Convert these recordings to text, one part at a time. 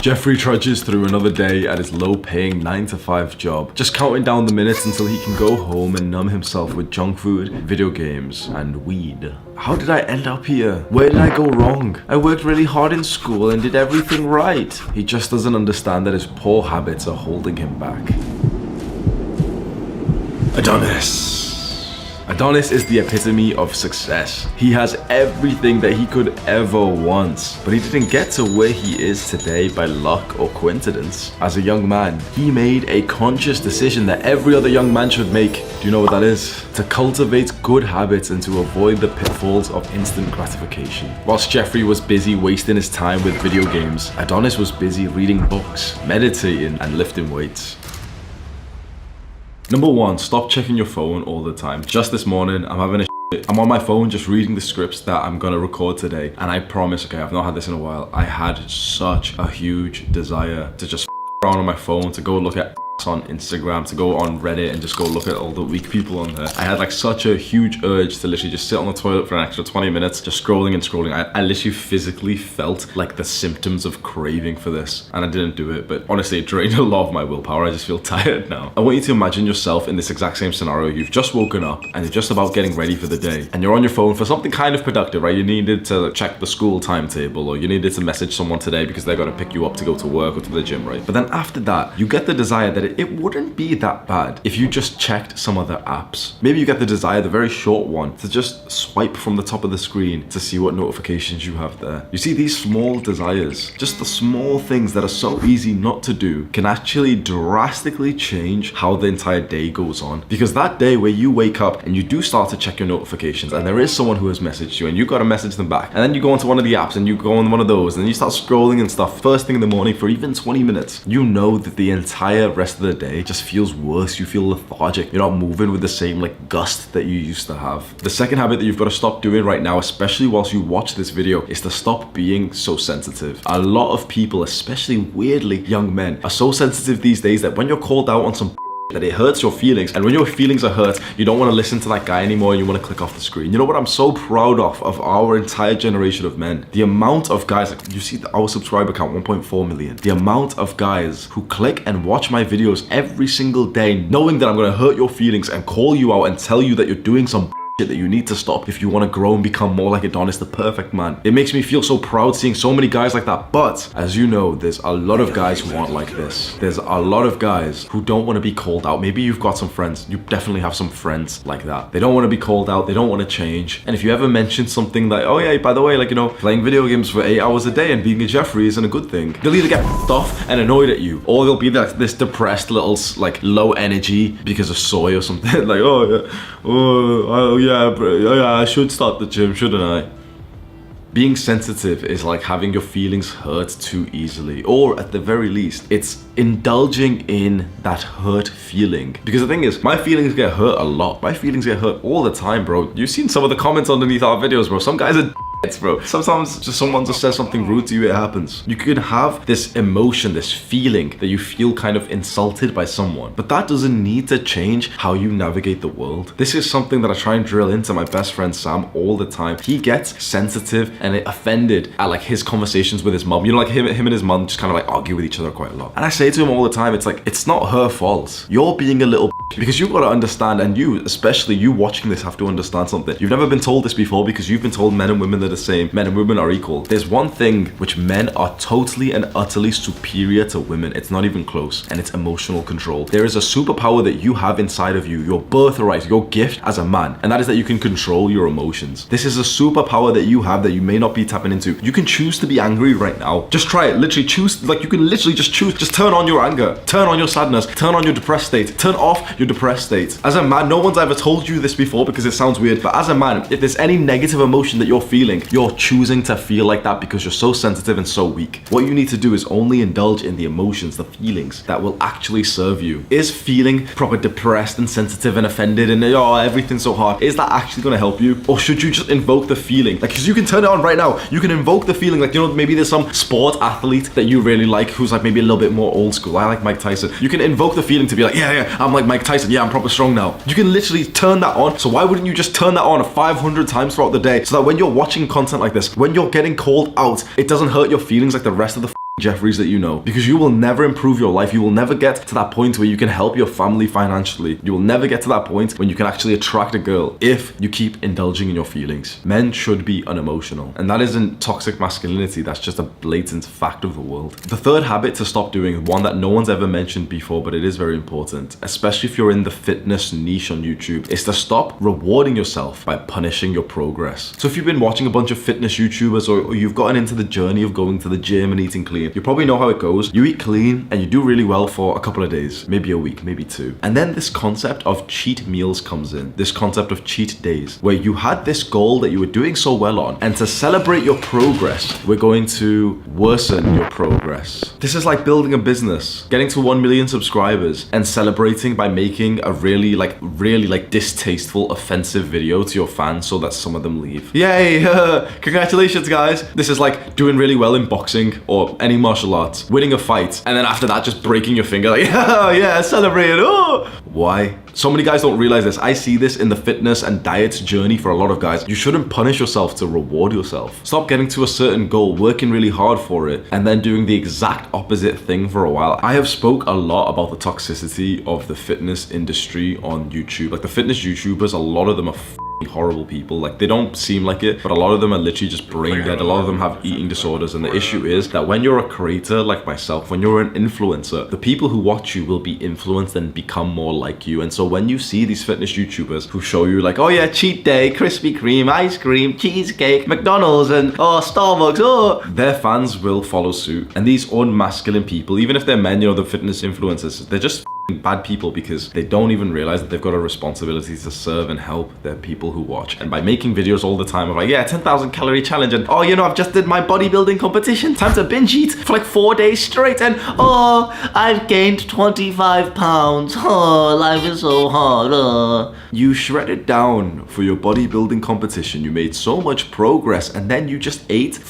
Jeffrey trudges through another day at his low-paying 9-to-5 job, just counting down the minutes until he can go home and numb himself with junk food, video games, and weed. How did I end up here? Where did I go wrong? I worked really hard in school and did everything right. He just doesn't understand that his poor habits are holding him back. Adonis. Adonis is the epitome of success. He has everything that he could ever want, but he didn't get to where he is today by luck or coincidence. As a young man, he made a conscious decision that every other young man should make. Do you know what that is? To cultivate good habits and to avoid the pitfalls of instant gratification. Whilst Jeffrey was busy wasting his time with video games, Adonis was busy reading books, meditating, and lifting weights. Number 1, stop checking your phone all the time. Just this morning, I'm on my phone just reading the scripts that I'm gonna record today. And I promise, okay, I've not had this in a while. I had such a huge desire to just around on my phone, to go look at on Instagram, to go on Reddit and just go look at all the weak people on there. I had like such a huge urge to literally just sit on the toilet for an extra 20 minutes, just scrolling and scrolling. I literally physically felt like the symptoms of craving for this, and I didn't do it, but honestly it drained a lot of my willpower. I just feel tired now. I want you to imagine yourself in this exact same scenario. You've just woken up and you're just about getting ready for the day, and you're on your phone for something kind of productive, right? You needed to check the school timetable, or you needed to message someone today because they're gonna pick you up to go to work or to the gym, right? But then after that, you get the desire that it wouldn't be that bad if you just checked some other apps. Maybe you get the desire, the very short one, to just swipe from the top of the screen to see what notifications you have there. You see, these small desires, just the small things that are so easy not to do, can actually drastically change how the entire day goes on. Because that day where you wake up and you do start to check your notifications, and there is someone who has messaged you and you gotta message them back, and then you go onto one of the apps and you go on one of those and you start scrolling and stuff first thing in the morning for even 20 minutes, you know that the entire rest of the day just feels worse. You feel lethargic. You're not moving with the same like gust that you used to have. The second habit that you've got to stop doing right now, especially whilst you watch this video, is to stop being so sensitive. A lot of people, especially weirdly young men, are so sensitive these days that when you're called out on some that it hurts your feelings, and when your feelings are hurt, you don't want to listen to that guy anymore and you want to click off the screen. You know what I'm so proud of our entire generation of men? The amount of guys, like you see our subscriber count 1.4 million. The amount of guys who click and watch my videos every single day, knowing that I'm going to hurt your feelings and call you out and tell you that you're doing some that you need to stop if you want to grow and become more like Adonis, the perfect man. It makes me feel so proud seeing so many guys like that. But as you know, there's a lot of guys who aren't like this. There's a lot of guys who don't want to be called out. Maybe you've got some friends. You definitely have some friends like that. They don't want to be called out. They don't want to change. And if you ever mention something like, oh yeah, by the way, like, you know, playing video games for 8 hours a day and being a Jeffrey isn't a good thing, they'll either get off and annoyed at you, or they'll be like this depressed little like low energy because of soy or something. Like, oh yeah, I should start the gym, shouldn't I? Being sensitive is like having your feelings hurt too easily, or at the very least, it's indulging in that hurt feeling. Because the thing is, my feelings get hurt a lot. My feelings get hurt all the time, bro. You've seen some of the comments underneath our videos, bro. Some guys are bro. Sometimes just someone just says something rude to you, it happens. You can have this emotion, this feeling that you feel kind of insulted by someone, but that doesn't need to change how you navigate the world. This is something that I try and drill into my best friend Sam all the time. He gets sensitive and offended at like his conversations with his mom. You know, like him and his mom just kind of like argue with each other quite a lot. And I say to him all the time, it's like, it's not her fault. You're being a little because you've got to understand, and you, especially you watching this, have to understand something. You've never been told this before because you've been told men and women are the same. Men and women are equal. There's one thing which men are totally and utterly superior to women. It's not even close, and it's emotional control. There is a superpower that you have inside of you, your birthright, your gift as a man, and that is that you can control your emotions. This is a superpower that you have that you may not be tapping into. You can choose to be angry right now. Just try it. Literally choose, like you can literally just choose. Just turn on your anger, turn on your sadness, turn on your depressed state, turn off your depressed state. As a man, no one's ever told you this before because it sounds weird, but as a man, if there's any negative emotion that you're feeling, you're choosing to feel like that because you're so sensitive and so weak. What you need to do is only indulge in the emotions, the feelings that will actually serve you. Is feeling proper depressed and sensitive and offended and oh, everything's so hard, is that actually going to help you? Or should you just invoke the feeling? Like, because you can turn it on right now. You can invoke the feeling, like, you know, maybe there's some sport athlete that you really like who's like maybe a little bit more old school. I like Mike Tyson. You can invoke the feeling to be like, yeah, I'm like Mike Tyson. Yeah, I'm proper strong now. You can literally turn that on. So why wouldn't you just turn that on 500 times throughout the day so that when you're watching content like this, when you're getting called out, it doesn't hurt your feelings like the rest of the Jeffries that you know, because you will never improve your life. You will never get to that point where you can help your family financially. You will never get to that point when you can actually attract a girl if you keep indulging in your feelings. Men should be unemotional, and that isn't toxic masculinity. That's just a blatant fact of the world. The third habit to stop doing, one that no one's ever mentioned before, but it is very important, especially if you're in the fitness niche on YouTube, is to stop rewarding yourself by punishing your progress. So if you've been watching a bunch of fitness YouTubers, or you've gotten into the journey of going to the gym and eating clean, you probably know how it goes. You eat clean and you do really well for a couple of days, maybe a week, maybe two. And then this concept of cheat meals comes in, this concept of cheat days, where you had this goal that you were doing so well on, and to celebrate your progress, we're going to worsen your progress. This is like building a business, getting to 1 million subscribers and celebrating by making a really distasteful, offensive video to your fans so that some of them leave. Yay, congratulations guys. This is like doing really well in boxing or any martial arts, winning a fight, and then after that just breaking your finger like, yeah, celebrate. Oh. Why? So many guys don't realize this. I see this in the fitness and diet journey for a lot of guys. You shouldn't punish yourself to reward yourself. Stop getting to a certain goal, working really hard for it, and then doing the exact opposite thing for a while. I have spoke a lot about the toxicity of the fitness industry on YouTube. Like the fitness YouTubers, a lot of them are horrible people. Like they don't seem like it, but a lot of them are literally just brain dead. A lot of them have eating disorders, and the issue is that when you're a creator like myself, when you're an influencer, the people who watch you will be influenced and become more like you. And so when you see these fitness YouTubers who show you like, oh yeah, cheat day, Krispy Kreme, ice cream, cheesecake, McDonald's, and oh, Starbucks, their fans will follow suit. And these unmasculine people, even if they're men, the fitness influencers, they're just bad people because they don't even realize that they've got a responsibility to serve and help their people who watch. And by making videos all the time of like, yeah, 10,000 calorie challenge, and oh, I've just did my bodybuilding competition, time to binge eat for like 4 days straight, and oh, I've gained 25 pounds, oh, life is so hard. You shredded down for your bodybuilding competition, you made so much progress, and then you just ate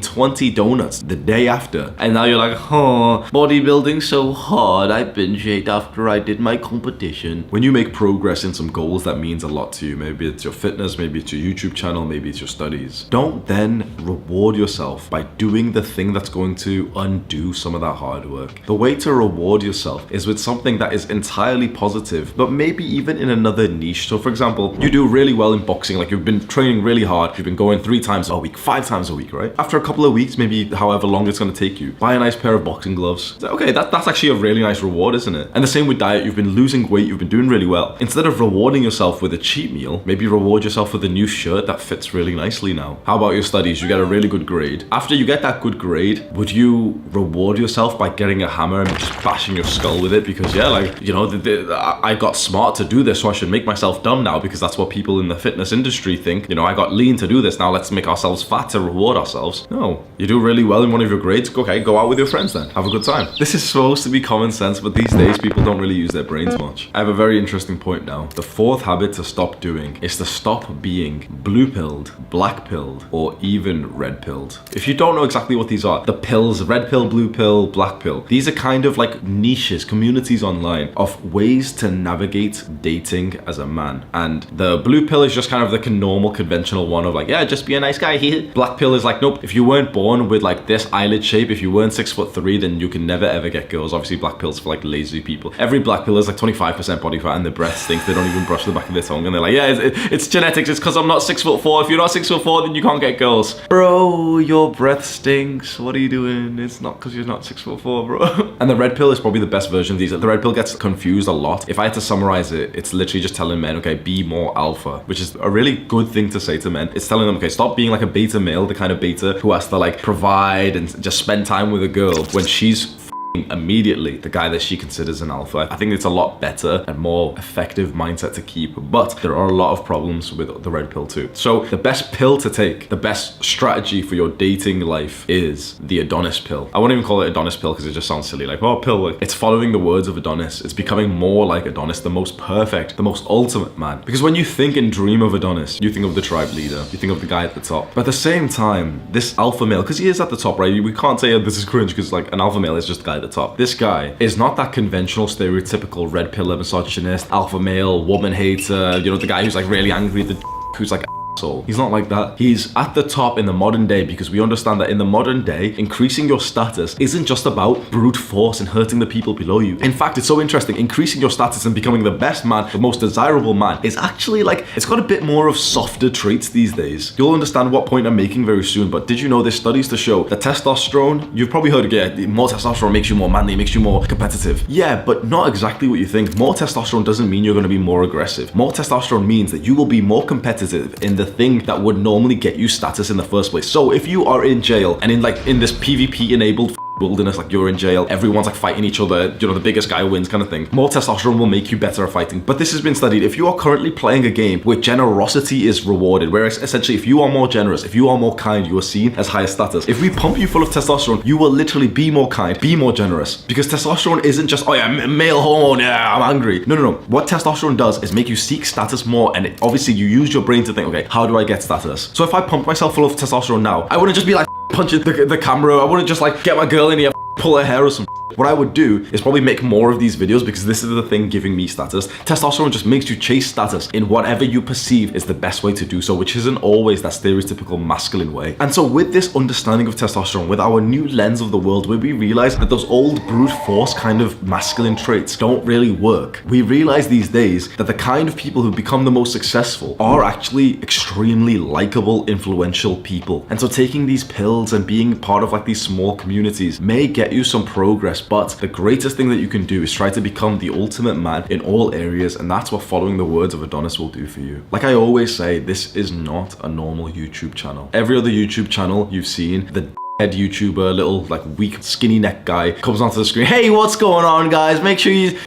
20 donuts the day after, and now you're like, oh, bodybuilding so hard, I binge ate after I did my competition. When you make progress in some goals that means a lot to you, maybe it's your fitness, maybe it's your YouTube channel, maybe it's your studies, don't then reward yourself by doing the thing that's going to undo some of that hard work. The way to reward yourself is with something that is entirely positive, but maybe even in another niche. So for example, you do really well in boxing, like you've been training really hard, you've been going 3 times a week, 5 times a week, right? After a couple of weeks, maybe however long it's going to take you, buy a nice pair of boxing gloves. Okay, that's actually a really nice reward, isn't it? And the same with diet. You've been losing weight, you've been doing really well. Instead of rewarding yourself with a cheat meal, maybe reward yourself with a new shirt that fits really nicely now. How about your studies? You get a really good grade. After you get that good grade, would you reward yourself by getting a hammer and just bashing your skull with it? Because yeah, like, I got smart to do this, so I should make myself dumb now, because that's what people in the fitness industry think. I got lean to do this, now let's make ourselves fat to reward ourselves. No. You do really well in one of your grades, okay, go out with your friends then. Have a good time. This is supposed to be common sense, but these days people don't really use their brains much. I have a very interesting point now. The fourth habit to stop doing is to stop being blue-pilled, black-pilled, or even red-pilled. If you don't know exactly what these are, the pills, red pill, blue pill, black pill, these are kind of like niches, communities online of ways to navigate dating as a man. And the blue pill is just kind of the normal conventional one of like, yeah, just be a nice guy here. Black pill is like, nope, if you weren't born with like this eyelid shape, if you weren't 6'3", then you can never ever get girls. Obviously black pills for like lazy people. Every black pill is like 25% body fat and their breath stinks. They don't even brush the back of their tongue, and they're like, yeah, it's genetics, it's because I'm not 6'4". If you're not 6'4", then you can't get girls. Bro, your breath stinks. What are you doing? It's not because you're not 6'4", bro. And the red pill is probably the best version of these. The red pill gets confused a lot. If I had to summarize it, it's literally just telling men, okay, be more alpha, which is a really good thing to say to men. It's telling them, okay, stop being like a beta male, the kind of beta who has to like provide and just spend time with a girl when she's immediately the guy that she considers an alpha. I think it's a lot better and more effective mindset to keep, but there are a lot of problems with the red pill too. So the best pill to take, the best strategy for your dating life is the Adonis pill. I won't even call it Adonis pill because it just sounds silly, like, oh, pill. It's following the words of Adonis. It's becoming more like Adonis, the most perfect, the most ultimate man. Because when you think and dream of Adonis, you think of the tribe leader, you think of the guy at the top. But at the same time, this alpha male, because he is at the top, right? We can't say, oh, this is cringe, because like an alpha male is just the guy at the top. This guy is not that conventional, stereotypical red pillar misogynist, alpha male, woman hater, the guy who's like really angry at the who's like soul. He's not like that. He's at the top in the modern day because we understand that in the modern day, increasing your status isn't just about brute force and hurting the people below you. In fact, it's so interesting. Increasing your status and becoming the best man, the most desirable man, is actually like, it's got a bit more of softer traits these days. You'll understand what point I'm making very soon, but did you know there's studies to show that testosterone, you've probably heard again, more testosterone makes you more manly, makes you more competitive. Yeah, but not exactly what you think. More testosterone doesn't mean you're going to be more aggressive. More testosterone means that you will be more competitive in the thing that would normally get you status in the first place. So if you are in jail and in this PvP enabled wilderness, like you're in jail, everyone's like fighting each other, you know, the biggest guy wins kind of thing, more testosterone will make you better at fighting. But this has been studied. If you are currently playing a game where generosity is rewarded, where essentially if you are more generous, if you are more kind, you are seen as higher status. If we pump you full of testosterone, you will literally be more kind, be more generous, because testosterone isn't just, oh yeah, male hormone, yeah, I'm angry. No. What testosterone does is make you seek status more, and obviously you use your brain to think, okay, how do I get status? So if I pump myself full of testosterone now, I wouldn't just be like punching the camera, I wouldn't just like get my girl in here, pull her hair or some. What I would do is probably make more of these videos because this is the thing giving me status. Testosterone just makes you chase status in whatever you perceive is the best way to do so, which isn't always that stereotypical masculine way. And so with this understanding of testosterone, with our new lens of the world, where we realize that those old brute force kind of masculine traits don't really work, we realize these days that the kind of people who become the most successful are actually extremely likable, influential people. And so taking these pills and being part of like these small communities may get you some progress, but the greatest thing that you can do is try to become the ultimate man in all areas, and that's what following the words of Adonis will do for you. Like I always say, this is not a normal YouTube channel. Every other YouTube channel you've seen, the head YouTuber, little like weak skinny neck guy comes onto the screen, hey, what's going on guys, make sure you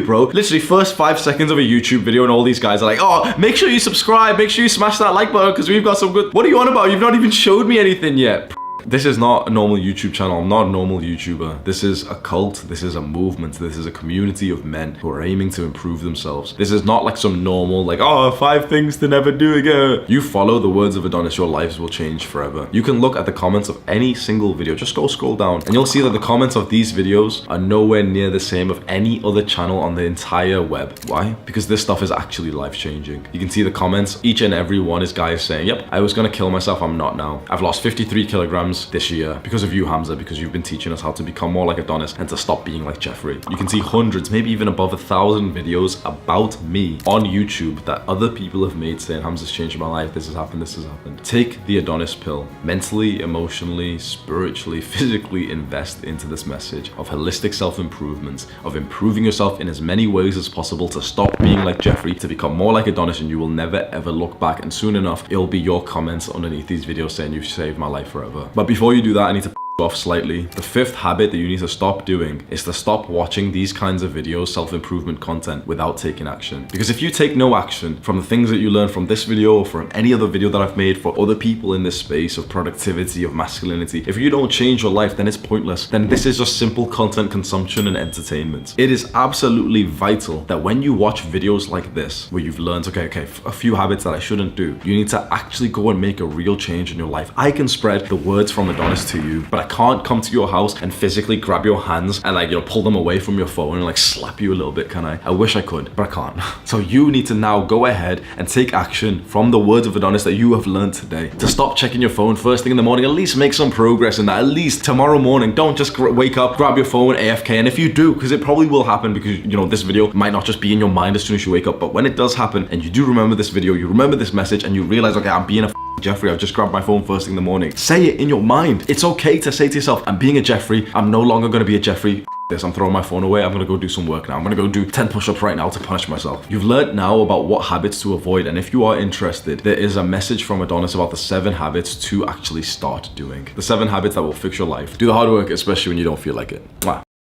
bro, literally first 5 seconds of a YouTube video and all these guys are like, oh, make sure you subscribe, make sure you smash that like button because we've got some good, what are you on about, you've not even showed me anything yet. This is not a normal YouTube channel. I'm not a normal YouTuber. This is a cult. This is a movement. This is a community of men who are aiming to improve themselves. This is not like some normal, like, oh, 5 things to never do again. You follow the words of Adonis, your lives will change forever. You can look at the comments of any single video. Just go scroll down and you'll see that the comments of these videos are nowhere near the same of any other channel on the entire web. Why? Because this stuff is actually life-changing. You can see the comments. Each and every one is guys saying, yep, I was gonna kill myself. I'm not now. I've lost 53 kilograms this year because of you, Hamza, because you've been teaching us how to become more like Adonis and to stop being like Jeffrey. You can see hundreds, maybe even above 1,000 videos about me on YouTube that other people have made saying, Hamza's changed my life, this has happened, this has happened. Take the Adonis pill. Mentally, emotionally, spiritually, physically invest into this message of holistic self-improvement, of improving yourself in as many ways as possible to stop being like Jeffrey, to become more like Adonis, and you will never ever look back, and soon enough, it'll be your comments underneath these videos saying you've saved my life forever. But before you do that, I need to off slightly. The 5th habit that you need to stop doing is to stop watching these kinds of videos, self-improvement content, without taking action. Because if you take no action from the things that you learn from this video or from any other video that I've made for other people in this space of productivity, of masculinity, if you don't change your life, then it's pointless. Then this is just simple content consumption and entertainment. It is absolutely vital that when you watch videos like this, where you've learned, okay, a few habits that I shouldn't do, you need to actually go and make a real change in your life. I can spread the words from Adonis to you, but I can't come to your house and physically grab your hands and like, you know, pull them away from your phone and like slap you a little bit, can I? I wish I could, but I can't. So you need to now go ahead and take action from the words of Adonis that you have learned today. To stop checking your phone first thing in the morning, at least make some progress in that. At least tomorrow morning, don't just wake up, grab your phone, AFK. And if you do, because it probably will happen, because you know, this video might not just be in your mind as soon as you wake up, but when it does happen and you do remember this video, you remember this message and you realize, okay, I'm being a Jeffrey, I've just grabbed my phone first thing in the morning. Say it in your mind. It's okay to say to yourself, I'm being a Jeffrey. I'm no longer going to be a Jeffrey. This, I'm throwing my phone away. I'm going to go do some work now. I'm going to go do 10 push-ups right now to punish myself. You've learned now about what habits to avoid. And if you are interested, there is a message from Adonis about the 7 habits to actually start doing. The 7 habits that will fix your life. Do the hard work, especially when you don't feel like it. Mwah.